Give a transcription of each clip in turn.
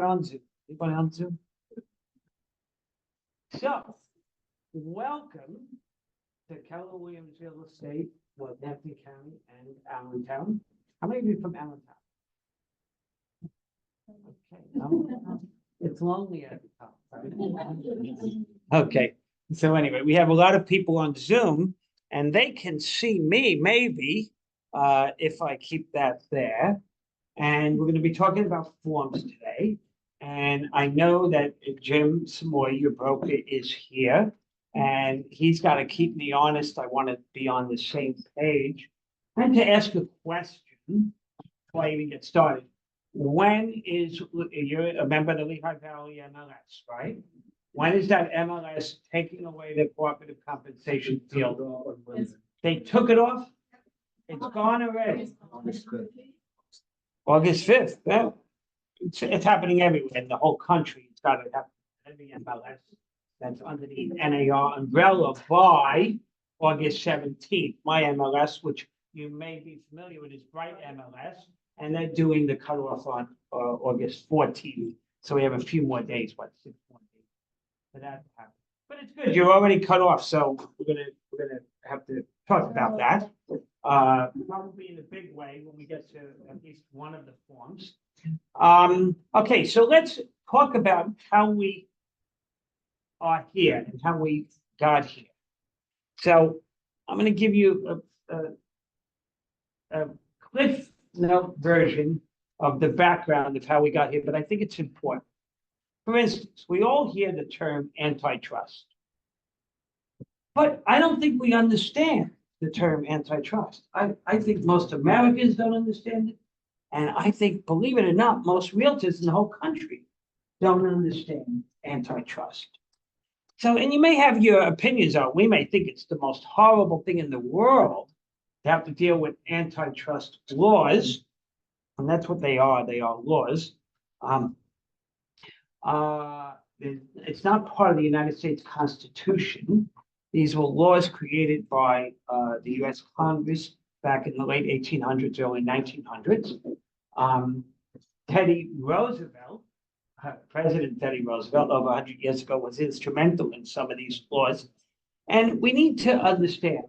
On Zoom. Anybody on Zoom? So, welcome to Keller Williams Real Estate, Northampton County and Allentown. How many of you are from Allentown? Okay, it's lonely at the top. Right? Okay, so anyway, we have a lot of people on Zoom, and they can see me maybe if I keep that there. And we're going to be talking about forms today. And I know that Jim Samoy, your broker, is here, and he's got to keep me honest. I want to be on the same page. And to ask a question before I even get started. When is, you're a member of the Lehigh Valley MLS, right? When is that MLS taking away the cooperative compensation field? They took it off? It's gone already. August 5th. Well, it's happening everywhere in the whole country. It's got to happen. Every MLS that's underneath NAR umbrella by August 17th. My MLS, which you may be familiar with, is Bright MLS, and they're doing the cutoff on August 14th. So we have a few more days, 6 more days for that to happen. But it's good. You're already cut off, so we're gonna have to talk about that. Probably in a big way when we get to at least one of the forms. Okay, so let's talk about how we are here and how we got here. So I'm going to give you a cliff note version of the background of how we got here, but I think it's important. For instance, we all hear the term antitrust, but I don't think we understand the term antitrust. I think most Americans don't understand it. And I think, believe it or not, most realtors in the whole country don't understand antitrust. So, and you may have your opinions on it. We may think it's the most horrible thing in the world to have to deal with antitrust laws. And that's what they are. They are laws. It's not part of the United States Constitution. These were laws created by the U.S. Congress back in the late 1800s, early 1900s. Teddy Roosevelt, President Teddy Roosevelt, over 100 years ago, was instrumental in some of these laws. And we need to understand,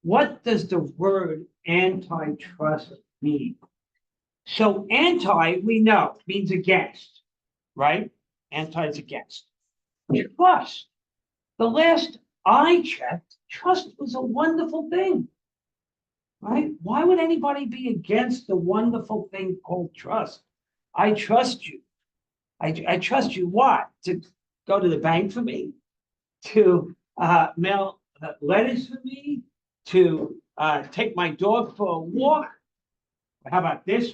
what does the word antitrust mean? So anti, we know, means against, right? Anti is against. Trust. The last I checked, trust was a wonderful thing, right? Why would anybody be against the wonderful thing called trust? I trust you. I trust you what? To go to the bank for me? To mail letters for me? To take my dog for a walk? How about this?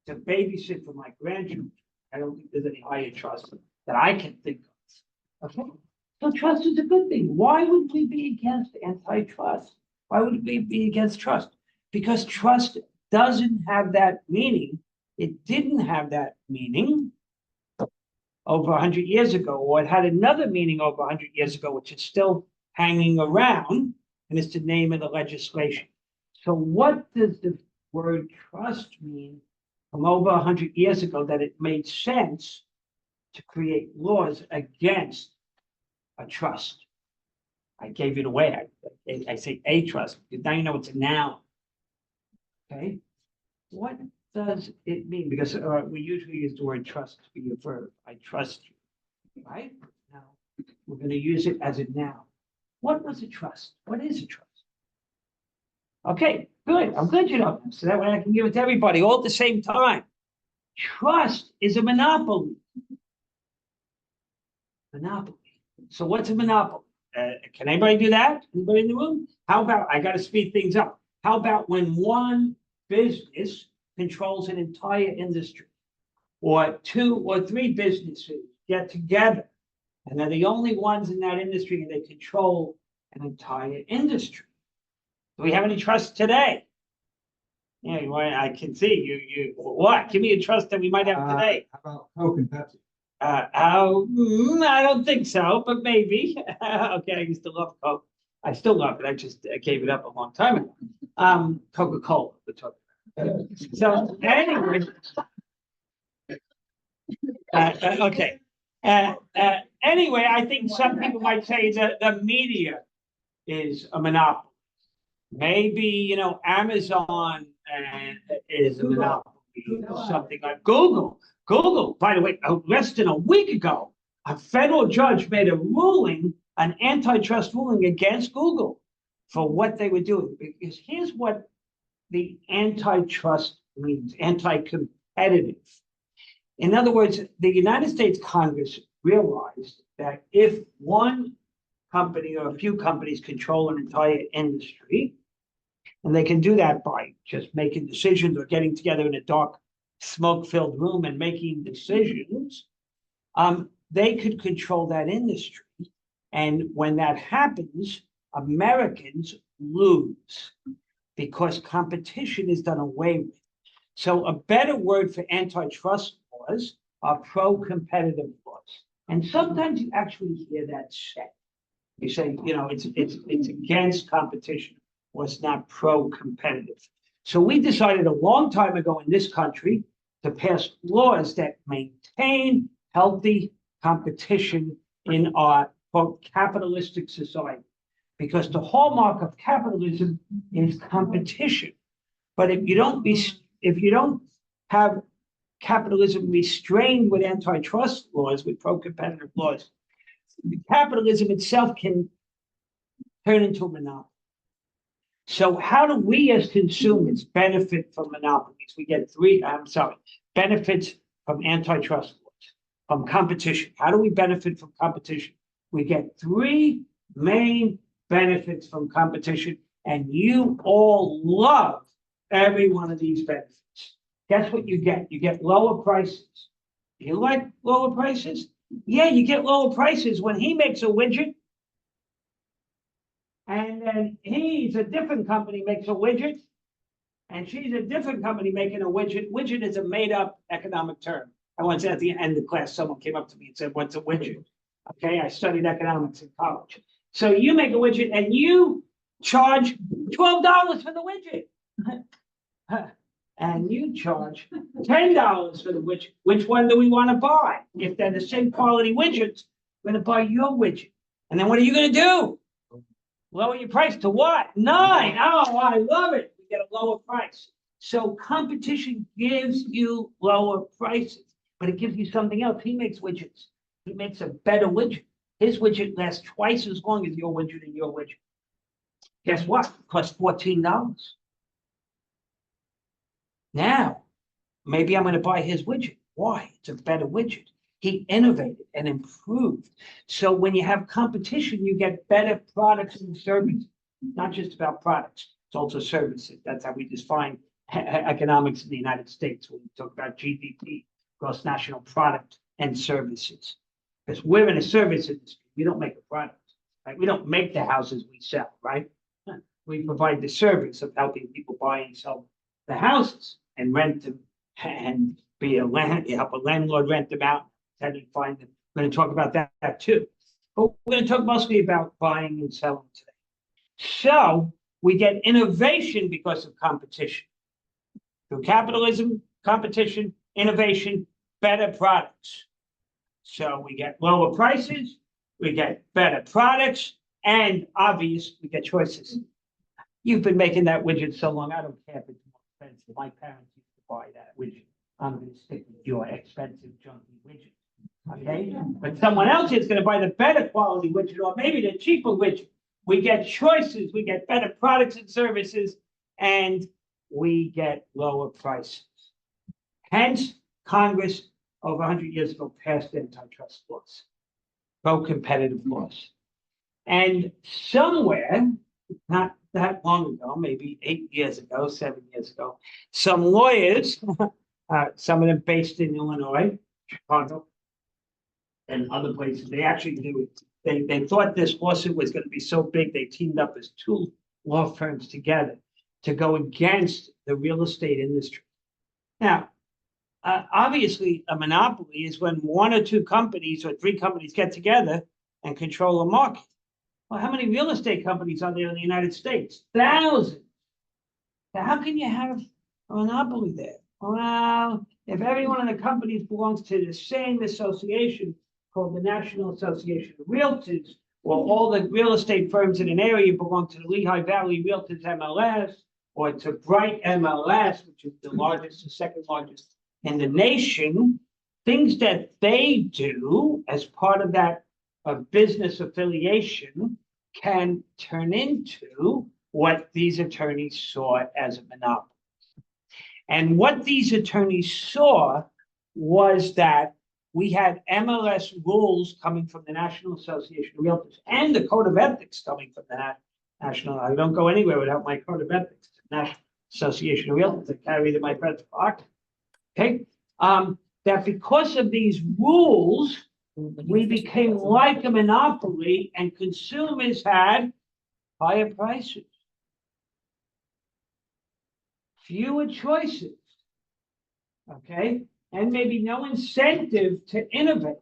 To babysit for my grandchildren? I don't think there's any higher trust that I can think of. Okay? So trust is a good thing. Why would we be against antitrust? Why would we be against trust? Because trust doesn't have that meaning. It didn't have that meaning over 100 years ago, or it had another meaning over 100 years ago, which is still hanging around, and it's the name of the legislation. So what does the word trust mean from over 100 years ago that it made sense to create laws against a trust? I gave it away. I say a trust, because now you know it's a noun. Okay. What does it mean? Because we usually use the word trust to be a verb. I trust you, right? Now we're going to use it as a noun. What was a trust? What is a trust? Okay, good. I'm glad you know that. So that way I can give it to everybody all at the same time. Trust is a monopoly. Monopoly. So what's a monopoly? Can anybody do that? Anybody in the room? How about, I got to speed things up. How about when one business controls an entire industry, or 2 or 3 businesses get together and they're the only ones in that industry and they control an entire industry? Do we have any trust today? Yeah, I can see you. What? Give me a trust that we might have today. How about Coke and Pepsi? I don't think so, but maybe. Okay, I used to love Coke. I still love it. I just gave it up a long time ago. Coca-Cola, the talk. So anyway, Okay. Anyway, I think some people might say that the media is a monopoly. Maybe, Amazon is a monopoly, something like Google. Google, by the way, less than a week ago, a federal judge made a ruling, an antitrust ruling against Google for what they were doing. Because here's what the antitrust means, anti-competitive. In other words, the United States Congress realized that if one company or a few companies control an entire industry, and they can do that by just making decisions or getting together in a dark, smoke-filled room and making decisions, they could control that industry. And when that happens, Americans lose because competition is done away with. So a better word for antitrust laws are pro-competitive laws. And sometimes you actually hear that said. You say, it's against competition, or it's not pro-competitive. So we decided a long time ago in this country to pass laws that maintain healthy competition in our, quote, capitalistic society. Because the hallmark of capitalism is competition. But if you don't have capitalism restrained with antitrust laws, with pro-competitive laws, capitalism itself can turn into a monopoly. So how do we as consumers benefit from monopolies? We get benefits from antitrust laws, from competition. How do we benefit from competition? We get three main benefits from competition, and you all love every one of these benefits. Guess what you get? You get lower prices. You like lower prices? Yeah, you get lower prices when he makes a widget, and then he's a different company makes a widget, and she's a different company making a widget. Widget is a made-up economic term. I once at the end of class, someone came up to me and said, "What's a widget?" Okay, I studied economics in college. So you make a widget and you charge $12 for the widget. And you charge $10 for the widget. Which one do we want to buy? If they're the same quality widgets, we're going to buy your widget. And then what are you going to do? Lower your price to what? 9. Oh, I love it. We get a lower price. So competition gives you lower prices, but it gives you something else. He makes widgets. He makes a better widget. His widget lasts twice as long as your widget and your widget. Guess what? It costs $14. Now, maybe I'm going to buy his widget. Why? It's a better widget. He innovated and improved. So when you have competition, you get better products and services. Not just about products, it's also services. That's how we define economics in the United States when we talk about GDP, gross national product, and services. Because we're in a service industry. We don't make a product. Right? We don't make the houses we sell, right? We provide the service of helping people buy and sell the houses and rent them and help a landlord rent them out, and find them. We're going to talk about that too. But we're going to talk mostly about buying and selling today. So we get innovation because of competition. Through capitalism, competition, innovation, better products. So we get lower prices, we get better products, and obvious, we get choices. You've been making that widget so long, I don't care if it's more expensive. My parents used to buy that widget. I'm going to stick with your expensive, junky widget. Okay? But someone else is going to buy the better quality widget or maybe the cheaper widget. We get choices, we get better products and services, and we get lower prices. Hence, Congress over 100 years ago passed antitrust laws, pro-competitive laws. And somewhere, not that long ago, maybe 8 years ago, 7 years ago, some lawyers, some of them based in Illinois, Chicago, and other places, they actually do it. They thought this lawsuit was going to be so big, they teamed up as two law firms together to go against the real estate industry. Now, obviously, a monopoly is when one or two companies or three companies get together and control a market. Well, how many real estate companies are there in the United States? Thousands. So how can you have a monopoly there? Well, if every one of the companies belongs to the same association called the National Association of Realtors, or all the real estate firms in an area belong to the Lehigh Valley Realtors MLS, or to Bright MLS, which is the largest, the second largest in the nation, things that they do as part of that business affiliation can turn into what these attorneys saw as a monopoly. And what these attorneys saw was that we had MLS rules coming from the National Association of Realtors and the Code of Ethics coming from the National. I don't go anywhere without my Code of Ethics. The National Association of Realtors, I carry it in my front pocket. Okay, that because of these rules, we became like a monopoly, and consumers had higher prices, fewer choices. Okay. And maybe no incentive to innovate.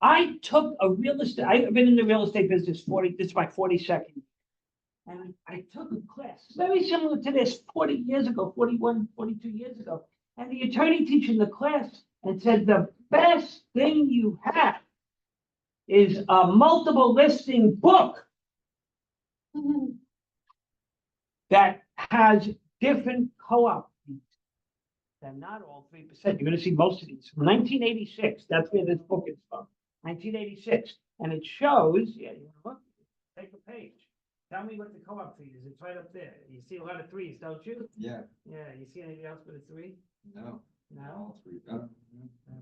I took a real estate, I've been in the real estate business this is my 42nd year. And I took a class very similar to this 40 years ago, 41, 42 years ago. And the attorney teaching the class and said, the best thing you have is a multiple listing book that has different co-op. They're not all 3%. You're going to see most of these from 1986. That's where this book is from, 1986. And it shows, yeah, you want to look, take a page. Tell me what the co-op fee is. It's right up there. You see a lot of threes, don't you? Yeah. Yeah, you see anything else but a three? No. No? All three. No.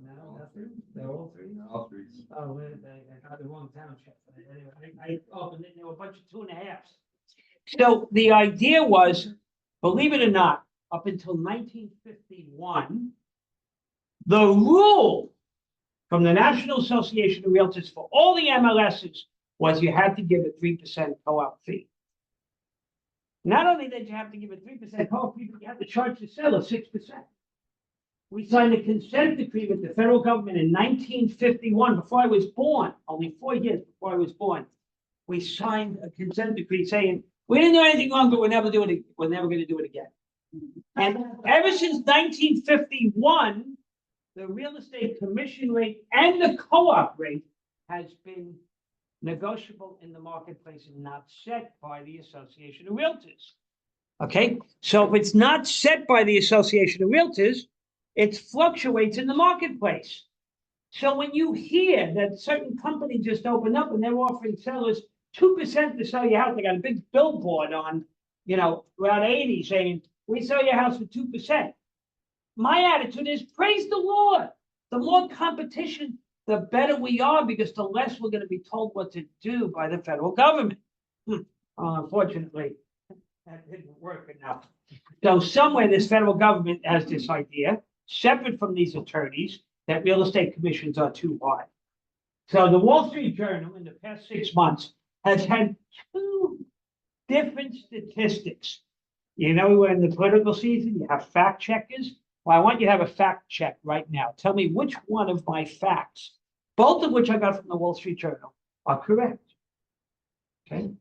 No, nothing? They're all three? All threes. Oh, I got the wrong township. Anyway, I opened it, there were a bunch of 2.5s. So the idea was, believe it or not, up until 1951, the rule from the National Association of Realtors for all the MLSs was you had to give a 3% co-op fee. Not only did you have to give a 3% co-op fee, but you had to charge the seller 6%. We signed a consent decree with the federal government in 1951, before I was born, only 4 years before I was born. We signed a consent decree saying, we didn't do anything wrong, but we're never going to do it again. And ever since 1951, the real estate commission rate and the co-op rate has been negotiable in the marketplace and not set by the Association of Realtors. Okay, so if it's not set by the Association of Realtors, it fluctuates in the marketplace. So when you hear that certain company just opened up and they're offering sellers 2% to sell your house, they got a big billboard on, Route 80 saying, we sell your house for 2%. My attitude is praise the Lord. The more competition, the better we are, because the less we're going to be told what to do by the federal government. Unfortunately, that didn't work enough. So somewhere this federal government has this idea, separate from these attorneys, that real estate commissions are too high. So the Wall Street Journal in the past 6 months has had 2 different statistics. We're in the political season, you have fact checkers. Well, I want you to have a fact check right now. Tell me which one of my facts, both of which I got from the Wall Street Journal, are correct. Okay.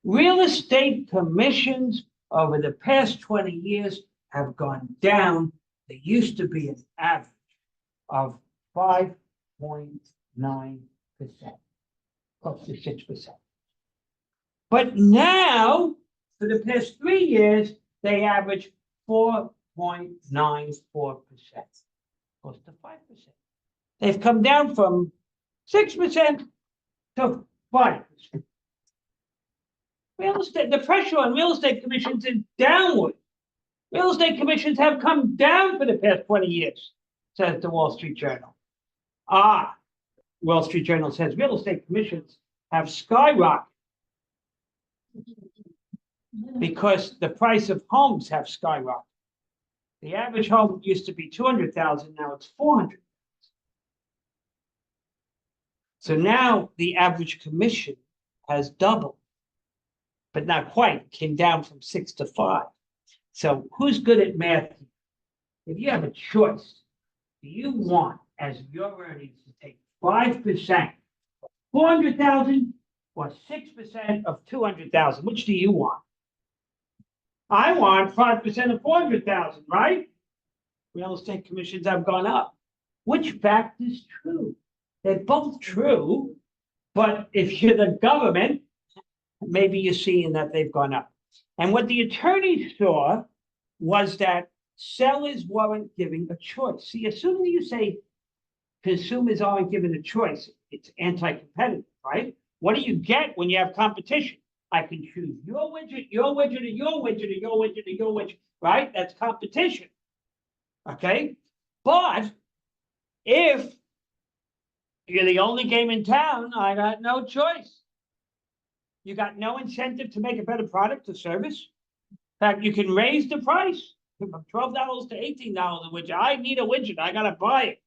Real estate commissions over the past 20 years have gone down. There used to be an average of 5.9%, close to 6%. But now, for the past 3 years, they average 4.94%, close to 5%. They've come down from 6% to 5%. Real estate, the pressure on real estate commissions is downward. Real estate commissions have come down for the past 20 years, says the Wall Street Journal. Wall Street Journal says real estate commissions have skyrocketed because the price of homes have skyrocketed. The average home used to be $200,000, now it's $400,000. So now the average commission has doubled, but not quite. It came down from 6 to 5. So who's good at math? If you have a choice, do you want, as your earnings, to take 5%, 400,000, or 6% of 200,000? Which do you want? I want 5% of 400,000, right? real estate commissions have gone up. Which fact is true? They're both true, but if you're the government, maybe you're seeing that they've gone up. And what the attorneys saw was that sellers weren't giving a choice. See, as soon as you say consumers aren't given a choice, it's anti-competitive, right? What do you get when you have competition? I can choose your widget, your widget, and your widget, and your widget, and your widget, right? That's competition. Okay? But if you're the only game in town, I got no choice. You got no incentive to make a better product or service. In fact, you can raise the price from $12 to $18 a widget. I need a widget. I got to buy it,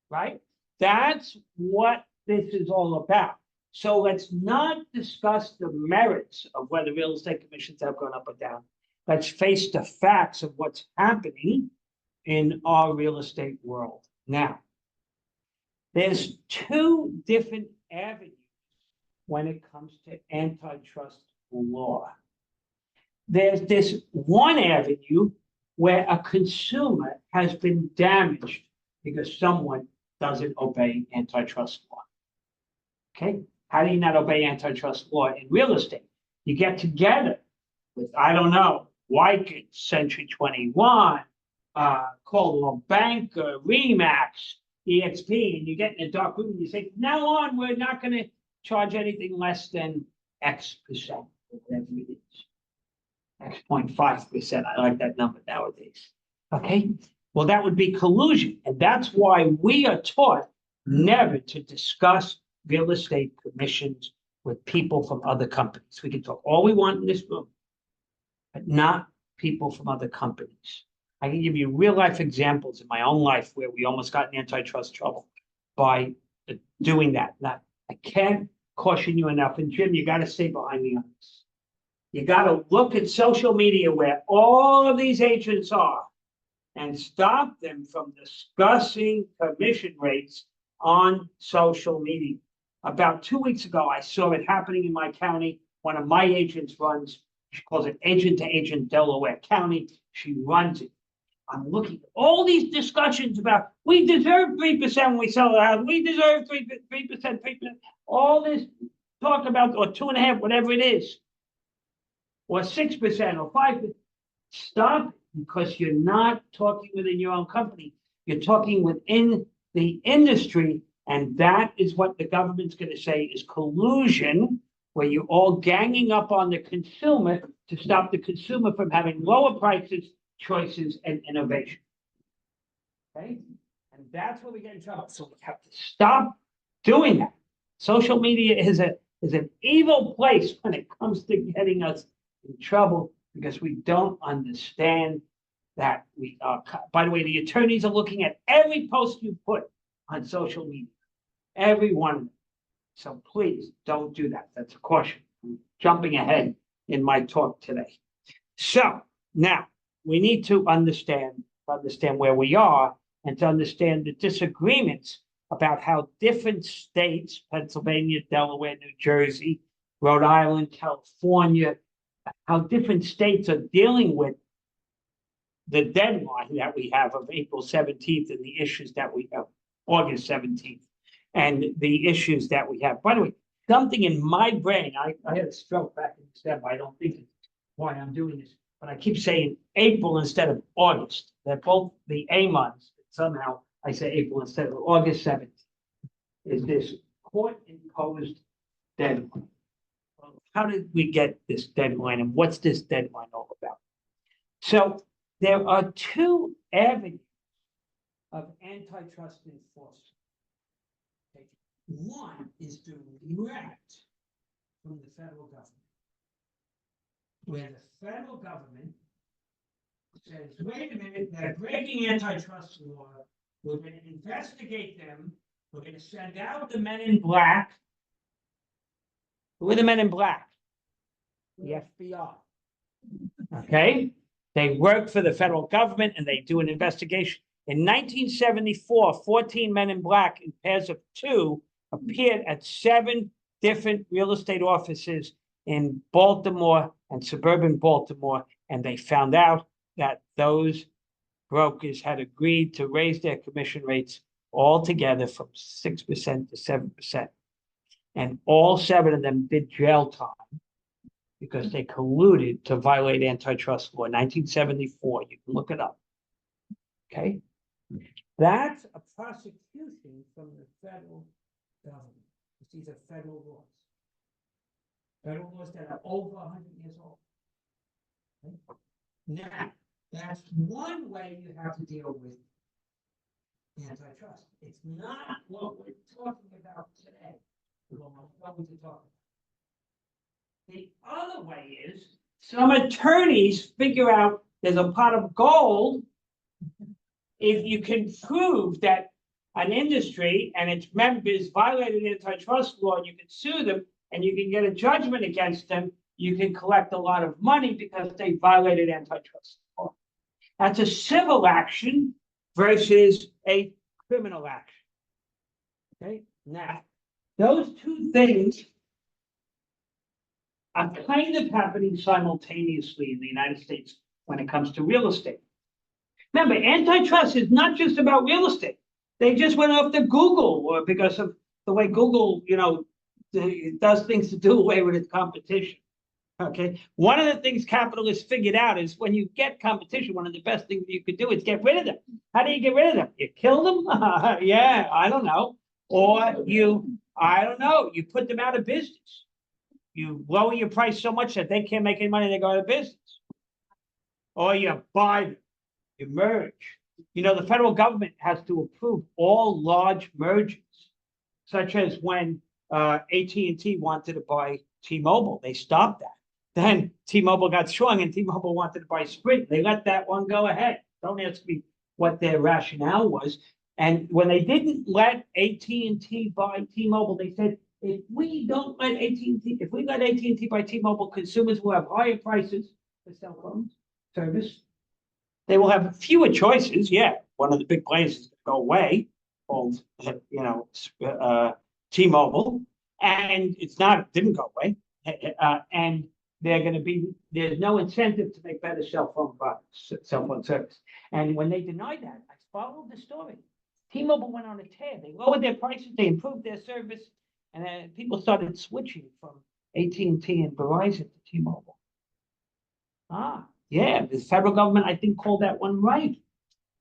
right? That's what this is all about. So let's not discuss the merits of whether real estate commissions have gone up or down. Let's face the facts of what's happening in our real estate world. Now, there's two different avenues when it comes to antitrust law. There's this one avenue where a consumer has been damaged because someone doesn't obey antitrust law. Okay? How do you not obey antitrust law in real estate? You get together with, I don't know, Wycott, Century 21, Coldwell Banker, Remax, EXP, and you get in a dark room and you say, from now on, we're not going to charge anything less than X%, or whatever it is. X.5%. I like that number nowadays. Okay? Well, that would be collusion. And that's why we are taught never to discuss real estate commissions with people from other companies. We can talk all we want in this room, but not people from other companies. I can give you real life examples in my own life where we almost got in antitrust trouble by doing that. Now, I can't caution you enough. And Jim, you got to stay behind me on this. You got to look at social media where all of these agents are and stop them from discussing commission rates on social media. About 2 weeks ago, I saw it happening in my county. One of my agents runs, she calls it Agent to Agent Delaware County. She runs it. I'm looking at all these discussions about we deserve 3% when we sell the house. We deserve 3%, 3%. All this talk about, or 2.5%, whatever it is, or 6% or 5%. Stop, because you're not talking within your own company. You're talking within the industry, and that is what the government's going to say is collusion, where you're all ganging up on the consumer to stop the consumer from having lower prices, choices, and innovation. Okay? And that's where we get in trouble. So we have to stop doing that. Social media is an evil place when it comes to getting us in trouble, because we don't understand that we are. By the way, the attorneys are looking at every post you put on social media, every one of them. So please don't do that. That's a caution. I'm jumping ahead in my talk today. So now we need to understand where we are, and to understand the disagreements about how different states, Pennsylvania, Delaware, New Jersey, Rhode Island, California, how different states are dealing with the deadline that we have of April 17th and the issues that we have August 17th and the issues that we have. By the way, something in my brain, I had a stroke back in December. I don't think it's why I'm doing this, but I keep saying April instead of August. They're both the A months. Somehow I say April instead of August 17th. Is this court-imposed deadline? How did we get this deadline, and what's this deadline all about? So there are two avenues of antitrust enforcement. Okay. One is direct from the federal government, where the federal government says, wait a minute, they're breaking antitrust law. We're going to investigate them. We're going to send out the men in black. Who are the men in black? The FBI. Okay? They work for the federal government and they do an investigation. In 1974, 14 men in black in pairs of 2 appeared at 7 different real estate offices in Baltimore and suburban Baltimore, and they found out that those brokers had agreed to raise their commission rates altogether from 6% to 7%. And all 7 of them did jail time because they colluded to violate antitrust law, 1974. You can look it up. Okay? That's a prosecution from the federal government. These are federal laws. Federal laws that are over 100 years old. Okay? Now, that's one way you have to deal with antitrust. It's not what we're talking about today. What we're talking about. The other way is some attorneys figure out there's a pot of gold if you can prove that an industry and its members violated antitrust law, and you can sue them and you can get a judgment against them. You can collect a lot of money because they violated antitrust law. That's a civil action versus a criminal action. Okay, now those two things are kind of happening simultaneously in the United States when it comes to real estate. Remember, antitrust is not just about real estate. They just went after Google, or because of the way Google, does things to do away with its competition. Okay. One of the things capitalists figured out is when you get competition, one of the best things you could do is get rid of them. How do you get rid of them? You kill them? Yeah, I don't know. Or you put them out of business. You lower your price so much that they can't make any money, they go out of business. Or you buy them, you merge. The federal government has to approve all large mergers, such as when AT&T wanted to buy T-Mobile. They stopped that. Then T-Mobile got strong and T-Mobile wanted to buy Sprint. They let that one go ahead. Don't ask me what their rationale was. And when they didn't let AT&T buy T-Mobile, they said, if we let AT&T buy T-Mobile, consumers will have higher prices for cell phone service. They will have fewer choices. Yeah, one of the big players is going to go away, called T-Mobile, and didn't go away. And there's no incentive to make better cell phone products, cell phone service. And when they denied that, I followed the story. T-Mobile went on a tear. They lowered their prices, they improved their service, and then people started switching from AT&T and Verizon to T-Mobile. Yeah, the federal government, I think, called that one right.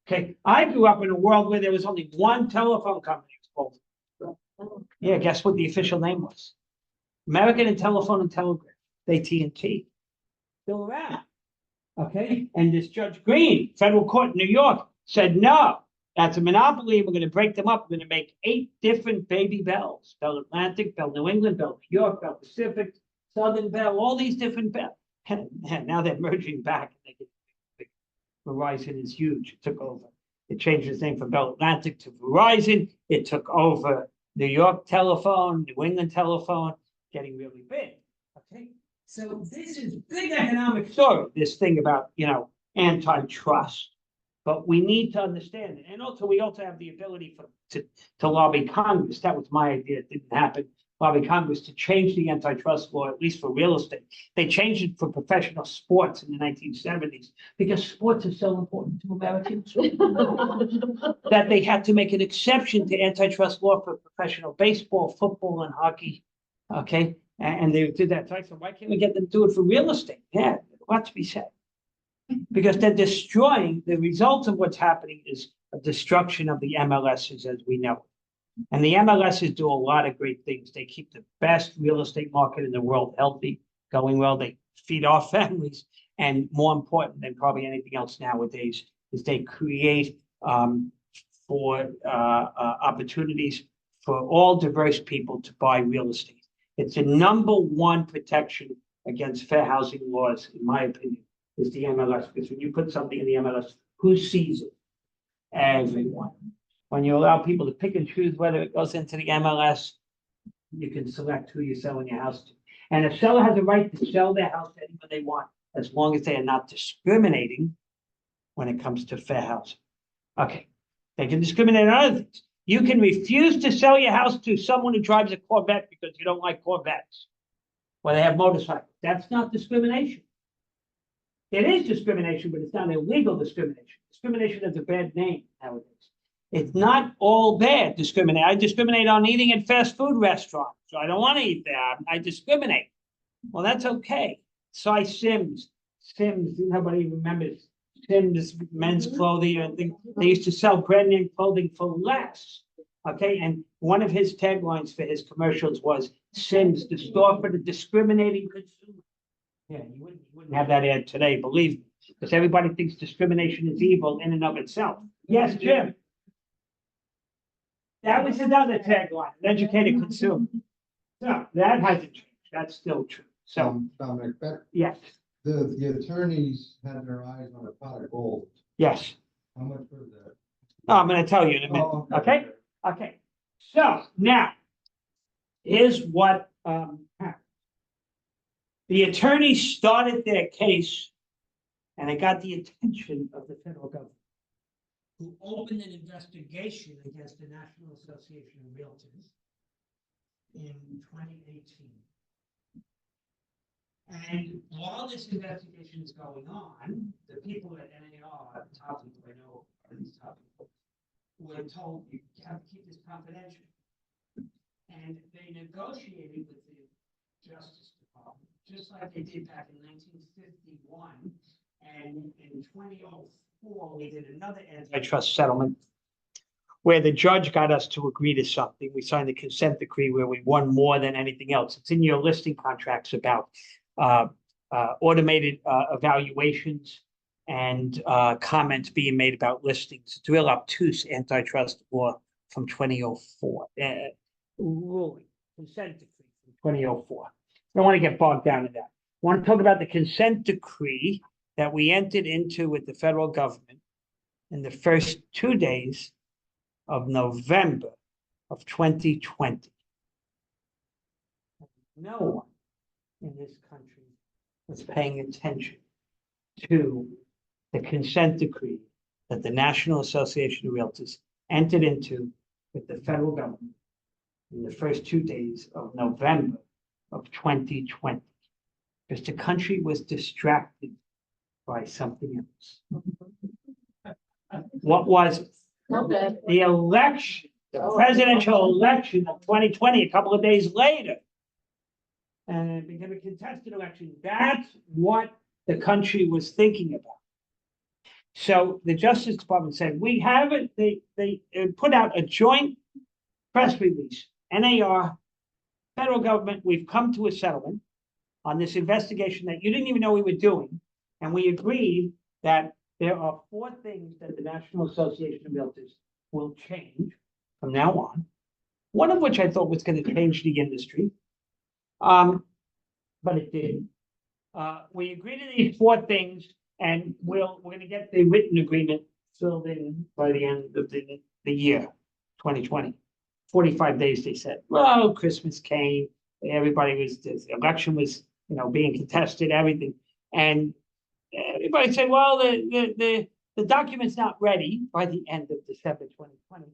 Okay, I grew up in a world where there was only one telephone company. Yeah, guess what the official name was? American Telephone and Telegraph, AT&T. Still around. Okay, and this Judge Green, federal court in New York, said no, that's a monopoly. We're going to break them up. We're going to make 8 different baby bells: Bell Atlantic, Bell New England, Bell New York, Bell Pacific, Southern Bell, all these different bells. And now they're merging back. Verizon is huge. It took over. It changed its name from Bell Atlantic to Verizon. It took over New York Telephone, New England Telephone, getting really big. Okay, so this is big economic story. This thing about antitrust, but we need to understand it, and also we also have the ability to lobby Congress. That was my idea. It didn't happen. Lobby Congress to change the antitrust law, at least for real estate. They changed it for professional sports in the 1970s because sports are so important to Americans that they had to make an exception to antitrust law for professional baseball, football, and hockey. Okay, and they did that. So I said, why can't we get them to do it for real estate? Yeah, a lot to be said. Because they're destroying, the result of what's happening is a destruction of the MLSs as we know it. And the MLSs do a lot of great things. They keep the best real estate market in the world healthy, going well. They feed our families. And more important than probably anything else nowadays is they create opportunities for all diverse people to buy real estate. It's the #1 protection against fair housing laws, in my opinion, is the MLS. Because when you put something in the MLS, who sees it? Everyone. When you allow people to pick and choose whether it goes into the MLS, you can select who you're selling your house to. And a seller has a right to sell their house to anyone they want, as long as they are not discriminating when it comes to fair housing. Okay, they can discriminate on other things. You can refuse to sell your house to someone who drives a Corvette because you don't like Corvettes, or they have motorcycles. That's not discrimination. It is discrimination, but it's not illegal discrimination. Discrimination is a bad name nowadays. It's not all bad discriminate. I discriminate on eating at fast food restaurants, so I don't want to eat there. I discriminate. Well, that's okay. Cy Sims, nobody remembers Sims men's clothing. I think they used to sell brand name clothing for less. Okay, and one of his taglines for his commercials was Sims, the store for the discriminating consumer. Yeah, you wouldn't have that ad today, believe me, because everybody thinks discrimination is evil in and of itself. Yes, Jim. That was another tagline, an educated consumer. So that hasn't changed. That's still true. So, Dominic, yes, the attorneys had their eyes on a pot of gold. yes. How much was that? No, I'm going to tell you in a minute. Oh, Okay. Okay. So now, here's what happened. The attorneys started their case, and it got the attention of the federal government, who opened an investigation against the National Association of Realtors in 2018. And while this investigation is going on, the people at NAR, top people I know are these top people, were told you have to keep this confidential. And they negotiated with the Justice Department, just like they did back in 1951. And in 2004, we did another antitrust settlement where the judge got us to agree to something. We signed a consent decree where we won more than anything else. It's in your listing contracts about automated evaluations and comments being made about listings. It's real obtuse antitrust law from 2004. Ruling, consent decree from 2004. I don't want to get bogged down in that. I want to talk about the consent decree that we entered into with the federal government in the first 2 days of November of 2020. No one in this country was paying attention to the consent decree that the National Association of Realtors entered into with the federal government in the first 2 days of November of 2020, because the country was distracted by something else. What was it? The election, the presidential election of 2020, a couple of days later, and it became a contested election. That's what the country was thinking about. So the Justice Department said, we have it. They put out a joint press release, NAR, federal government, we've come to a settlement on this investigation that you didn't even know we were doing. And we agreed that there are 4 things that the National Association of Realtors will change from now on. One of which I thought was going to change the industry. But it didn't. We agreed to these 4 things, and we're going to get the written agreement filled in by the end of the year, 2020. 45 days, they said. Well, Christmas came, everybody was, the election was, being contested, everything. And everybody said, well, the document's not ready by the end of December 2020.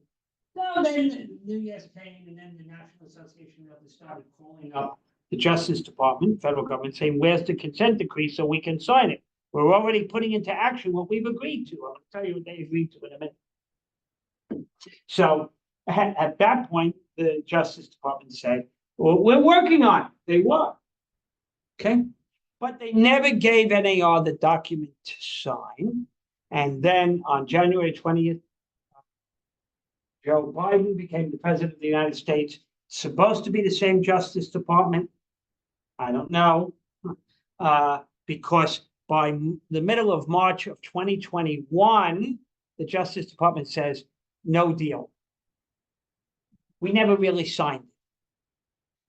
So then New Year's came, and then the National Association of Realtors started calling up the Justice Department, federal government, saying, where's the consent decree so we can sign it? We're already putting into action what we've agreed to. I'm going to tell you what they agreed to in a minute. So at that point, the Justice Department said, well, we're working on it. They were. Okay. But they never gave NAR the document to sign. And then on January 20th, Joe Biden became the president of the United States. Supposed to be the same Justice Department. I don't know. Because by the middle of March of 2021, the Justice Department says, no deal. We never really signed it.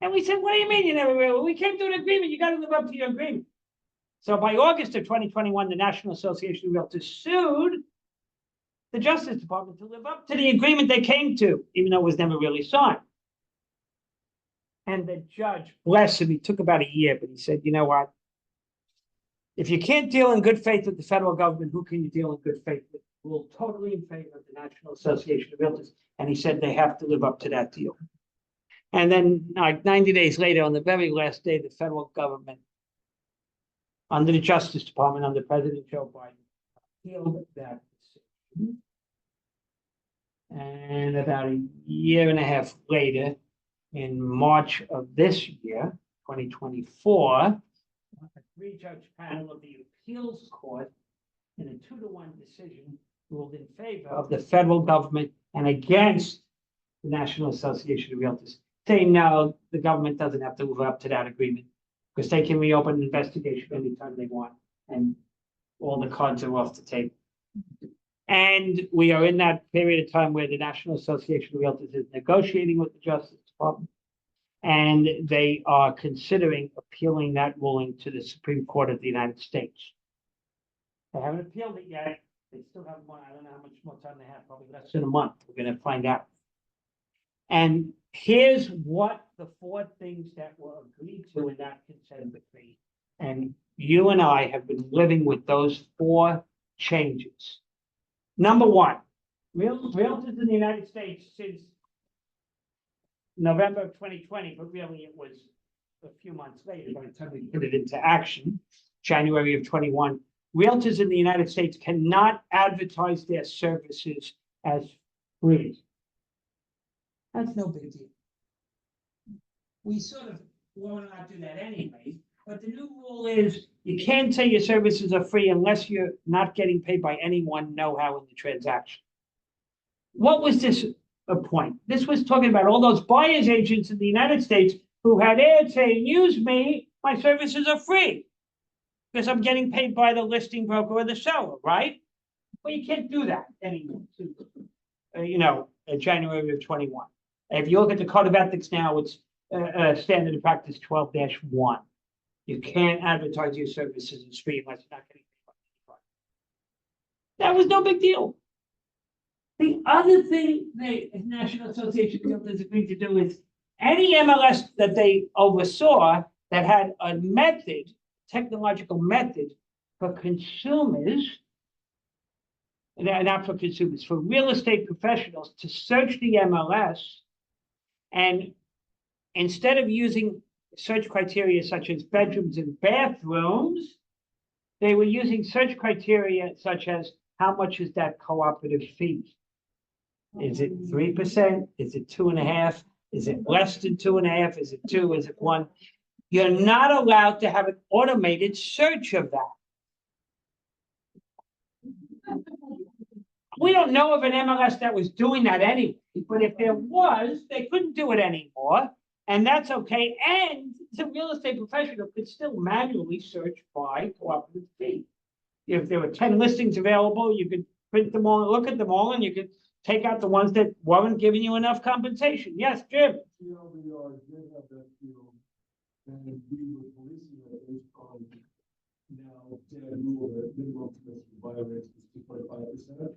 And we said, what do you mean you never really? We came to an agreement. You got to live up to your agreement. So by August of 2021, the National Association of Realtors sued the Justice Department to live up to the agreement they came to, even though it was never really signed. And the judge, bless him, he took about a year, but he said, you know what? If you can't deal in good faith with the federal government, who can you deal in good faith with? We're totally in favor of the National Association of Realtors. And he said they have to live up to that deal. And then, like 90 days later, on the very last day, the federal government under the Justice Department, under President Joe Biden, appealed that decision. And about a year and a half later, in March of this year, 2024, a three-judge panel of the appeals court in a 2-to-1 decision ruled in favor of the federal government and against the National Association of Realtors, saying no, the government doesn't have to live up to that agreement because they can reopen an investigation anytime they want, and all the cards are off the table. And we are in that period of time where the National Association of Realtors is negotiating with the Justice Department, and they are considering appealing that ruling to the Supreme Court of the United States. They haven't appealed it yet. They still have more. I don't know how much more time they have, probably less than a month. We're going to find out. And here's what the 4 things that were agreed to in that consent decree. And you and I have been living with those 4 changes. Number 1, realtors in the United States since November of 2020, but really it was a few months later by the time we put it into action, January of 21, realtors in the United States cannot advertise their services as free. That's no big deal. We sort of want to not do that anyway, but the new rule is you can't say your services are free unless you're not getting paid by anyone know-how in the transaction. What was this a point? This was talking about all those buyer's agents in the United States who had ads saying, use me, my services are free because I'm getting paid by the listing broker or the seller, right? Well, you can't do that anymore. January of 21. If you look at the Code of Ethics now, it's standard of practice 12-1. You can't advertise your services as free unless you're not getting paid by anybody. That was no big deal. The other thing the National Association of Realtors agreed to do is any MLS that they oversaw that had a method, technological method for consumers, not for consumers, for real estate professionals to search the MLS, and instead of using search criteria such as bedrooms and bathrooms, they were using search criteria such as how much is that cooperative fee? Is it 3%? Is it 2.5%? Is it less than 2.5%? Is it 2%? Is it 1%? You're not allowed to have an automated search of that. We don't know of an MLS that was doing that anyway, but if there was, they couldn't do it anymore, and that's okay. And the real estate professional could still manually search by cooperative fee. If there were 10 listings available, you could print them all, look at them all, and you could take out the ones that weren't giving you enough compensation. Yes, Jim. TLDR did have that field, and we were policing that based on now standard rule that minimum commission violates is 2.5%.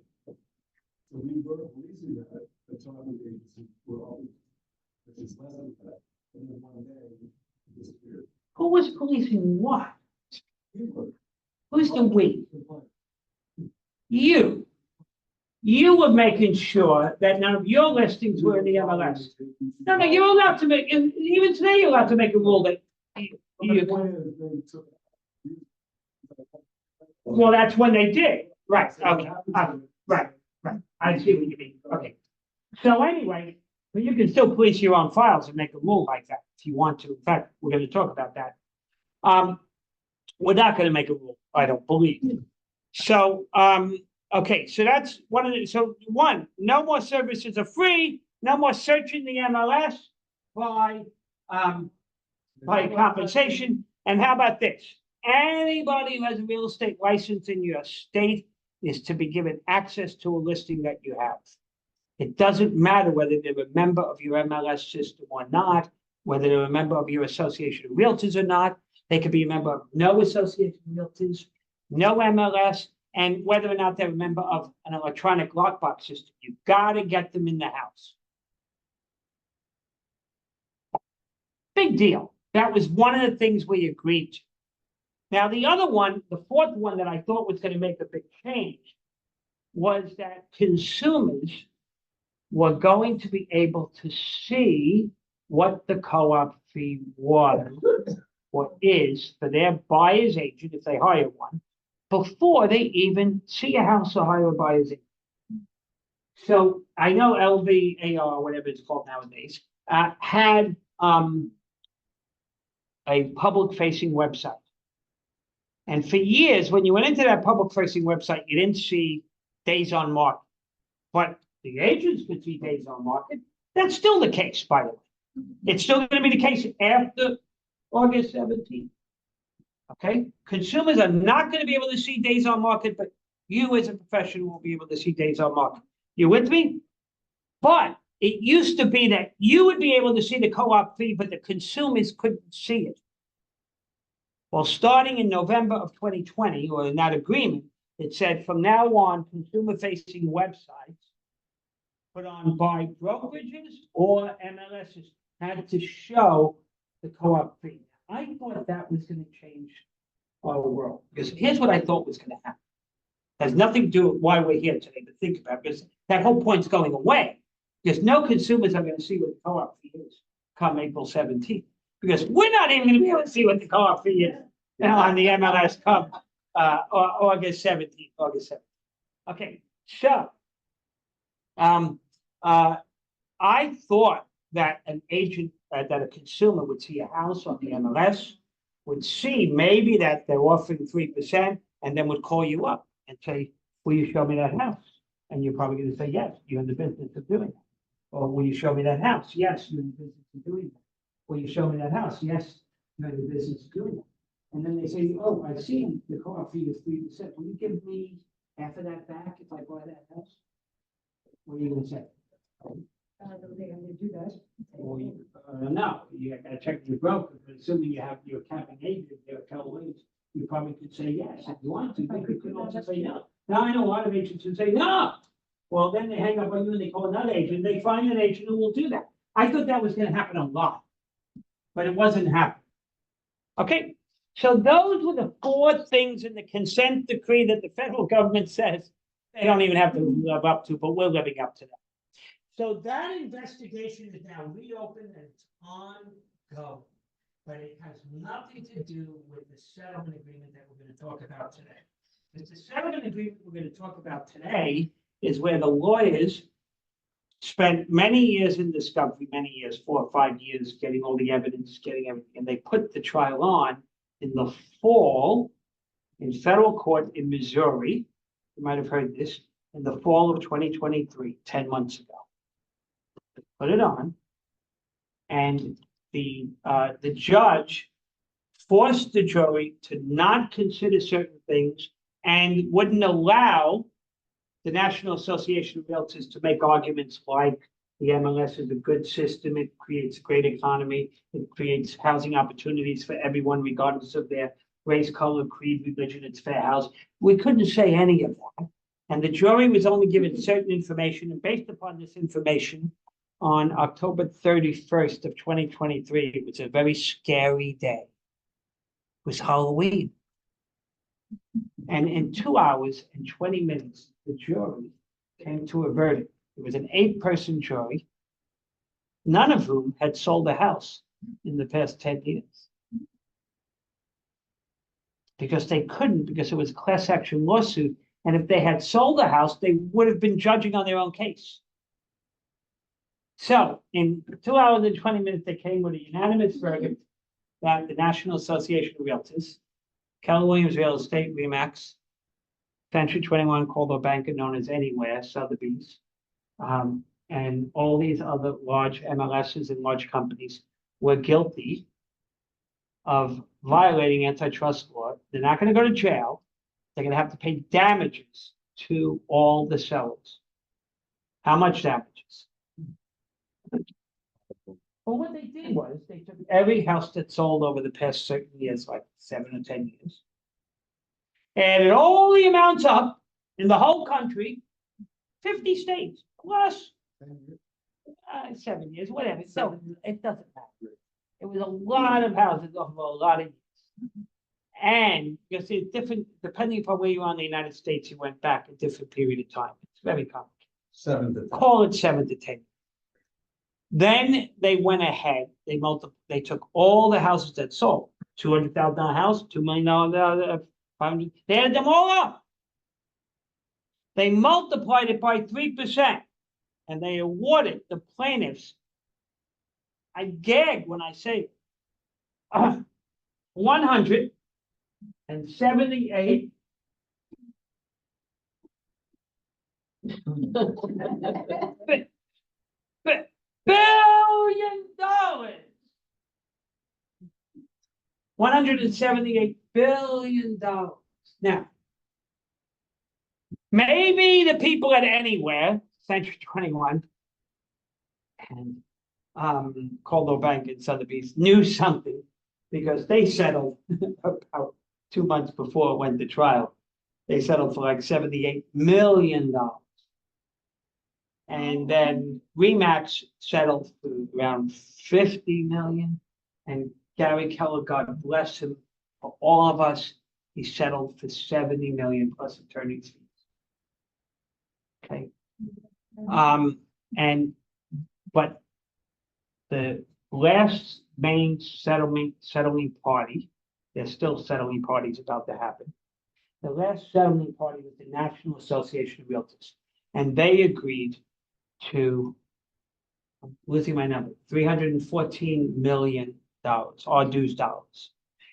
So we were policing that, the target agencies were always, which is less than that, and then one day it disappeared. Who was policing what? We were. Who's the we? You. You were making sure that none of your listings were in the MLS. No, you're allowed to make, and even today you're allowed to make a rule that well, that's when they did. Right, okay. Right. I see what you mean. Okay. So anyway, but you can still police your own files and make a rule like that if you want to. In fact, we're going to talk about that. We're not going to make a rule, I don't believe. So, okay, so that's one of the, so 1, no more services are free, no more searching the MLS by compensation. And how about this? Anybody who has a real estate license in your state is to be given access to a listing that you have. It doesn't matter whether they're a member of your MLS system or not, whether they're a member of your Association of Realtors or not. They could be a member of no Association of Realtors, no MLS, and whether or not they're a member of an electronic lockbox system. You've got to get them in the house. Big deal. That was one of the things we agreed to. Now, the other one, the 4th one that I thought was going to make a big change was that consumers were going to be able to see what the co-op fee was or is for their buyer's agent, if they hire one, before they even see a house or hire a buyer's agent. So I know LVAR, whatever it's called nowadays, had a public-facing website. And for years, when you went into that public-facing website, you didn't see days on market. But the agents could see days on market. That's still the case, by the way. It's still going to be the case after August 17th. Okay? Consumers are not going to be able to see days on market, but you as a professional will be able to see days on market. You with me? But it used to be that you would be able to see the co-op fee, but the consumers couldn't see it. Well, starting in November of 2020, or in that agreement, it said from now on, consumer-facing websites put on by brokerages or MLSs had to show the co-op fee. I thought that was going to change our world, because here's what I thought was going to happen. It has nothing to do with why we're here today to think about, because that whole point's going away. Because no consumers are going to see what the co-op fee is come April 17th. Because we're not even going to be able to see what the co-op fee is on the MLS come August 17th. Okay, so I thought that an agent, that a consumer would see a house on the MLS, would see maybe that they're offering 3%, and then would call you up and say, will you show me that house? And you're probably going to say, yes, you're in the business of doing it. Or will you show me that house? Yes, you're in the business of doing that. Will you show me that house? Yes, you're in the business of doing that. And then they say, oh, I've seen the co-op fee is 3%. Will you give me half of that back if I buy that house? What are you going to say? I don't think I'm going to do that. Or no, you got to check with your broker. But assuming you have your capping agent, your Keller Williams, you probably could say yes if you want to. But you could also say no. Now I know a lot of agents who say no. Well, then they hang up on you and they call another agent. They find an agent who will do that. I thought that was going to happen a lot, but it wasn't happening. Okay, so those were the 4 things in the consent decree that the federal government says they don't even have to live up to, but we're living up to them. So that investigation is now reopened and it's ongoing, but it has nothing to do with the settlement agreement that we're going to talk about today. Because the settlement agreement we're going to talk about today is where the lawyers spent many years in discovery, 4 or 5 years, getting all the evidence, getting everything, and they put the trial on in the fall in federal court in Missouri. You might have heard this, in the fall of 2023, 10 months ago. They put it on, and the judge forced the jury to not consider certain things and wouldn't allow the National Association of Realtors to make arguments like the MLS is a good system, it creates a great economy, it creates housing opportunities for everyone, regardless of their race, color, creed, religion, it's fair housing. We couldn't say any of that. And the jury was only given certain information, and based upon this information, on October 31st of 2023, it was a very scary day. It was Halloween. And in 2 hours and 20 minutes, the jury came to a verdict. It was an 8-person jury, none of whom had sold a house in the past 10 years. Because they couldn't, because it was a class action lawsuit. And if they had sold a house, they would have been judging on their own case. So in 2 hours and 20 minutes, they came with a unanimous verdict that the National Association of Realtors, Keller Williams Real Estate, RE/MAX, Century 21, Coldwell Banker, known as Anywhere, Sotheby's, and all these other large MLSs and large companies were guilty of violating antitrust law. They're not going to go to jail. They're going to have to pay damages to all the sellers. How much damages? Well, what they did was they took every house that sold over the past certain years, like 7 or 10 years, added all the amounts up in the whole country, 50 states, plus 7 years, whatever. So it doesn't matter. It was a lot of houses over a lot of years. And because it's different, depending upon where you are in the United States, you went back a different period of time. It's very complicated. 7 to 10. Call it 7 to 10. Then they went ahead, they took all the houses that sold, $200,000 house, $2 million, 500, they added them all up. They multiplied it by 3%, and they awarded the plaintiffs, I gag when I say it, $178 billion. $178 billion. Now, maybe the people at Anywhere, Century 21, and Coldwell Bank and Sotheby's knew something because they settled about 2 months before it went to trial. They settled for like $78 million. And then Remax settled for around 50 million. And Gary Keller, God bless him, for all of us, he settled for 70 million plus attorney's fees. Okay. But the last main settling party, there's still settling parties about to happen. The last settling party was the National Association of Realtors, and they agreed to, I'm losing my number, $314 million, our dues dollars.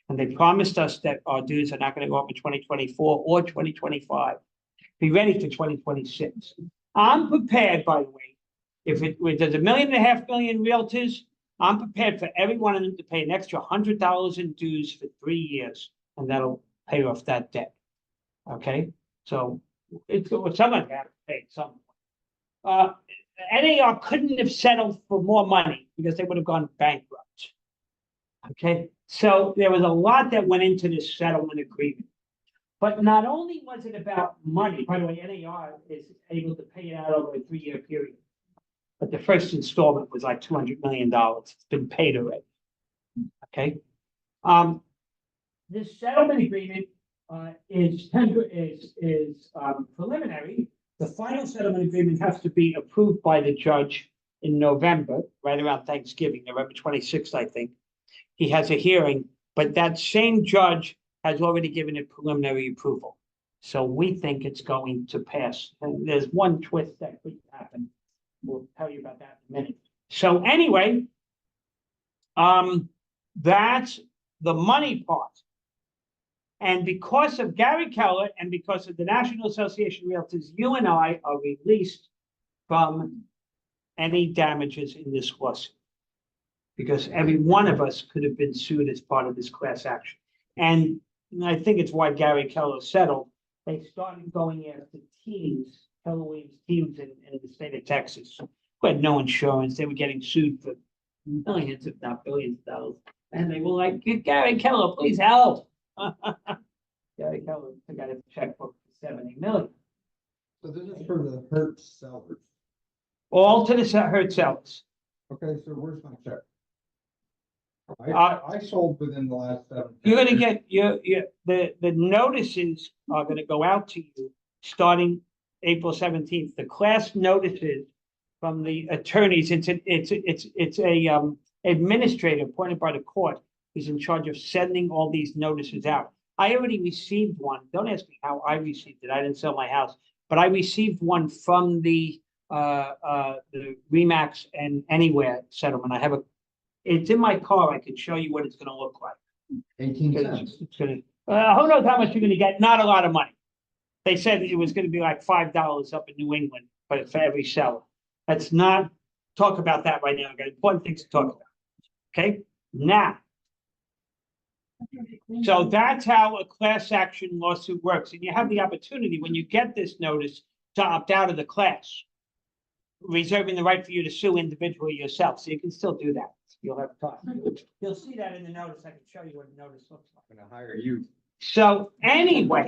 And they promised us that our dues are not going to go up in 2024 or 2025. Be ready for 2026. I'm prepared, by the way, if there's 1.5 million realtors, I'm prepared for every one of them to pay an extra $100 in dues for 3 years, and that'll pay off that debt. Okay, so someone got to pay at some point. NAR couldn't have settled for more money because they would have gone bankrupt. Okay, so there was a lot that went into this settlement agreement. But not only was it about money, by the way, NAR is able to pay it out over a 3-year period. But the first installment was like $200 million. It's been paid already. Okay. This settlement agreement is preliminary. The final settlement agreement has to be approved by the judge in November, right around Thanksgiving, November 26th, I think. He has a hearing, but that same judge has already given it preliminary approval. So we think it's going to pass. And there's one twist that could happen. We'll tell you about that in a minute. So anyway, that's the money part. And because of Gary Keller and because of the National Association of Realtors, you and I are released from any damages in this lawsuit. Because every one of us could have been sued as part of this class action. And I think it's why Gary Keller settled. They started going after teams, Keller Williams teams in the state of Texas, who had no insurance. They were getting sued for millions, if not billions of dollars. And they were like, Gary Keller, please help. Gary Keller took out a checkbook for $70 million. So this is for the hurt sellers. All to the hurt sellers. Okay, so where's my check? I sold within the last 7 days. You're gonna get the notices are gonna go out to you starting April 17th. The class notices from the attorneys. It's a administrator appointed by the court who's in charge of sending all these notices out. I already received one. Don't ask me how I received it. I didn't sell my house, but I received one from the Remax and Anywhere settlement. It's in my car. I could show you what it's going to look like. 18 cents. It's going to. Who knows how much you're going to get? Not a lot of money. They said it was going to be like $5 up in New England, but for every seller. Let's not talk about that right now. I've got important things to talk about. Okay, now. So that's how a class action lawsuit works, and you have the opportunity when you get this notice to opt out of the class, reserving the right for you to sue individually yourself. So you can still do that. You'll have time. You'll see that in the notice. I can show you what the notice looks like. I'm going to hire you. So anyway,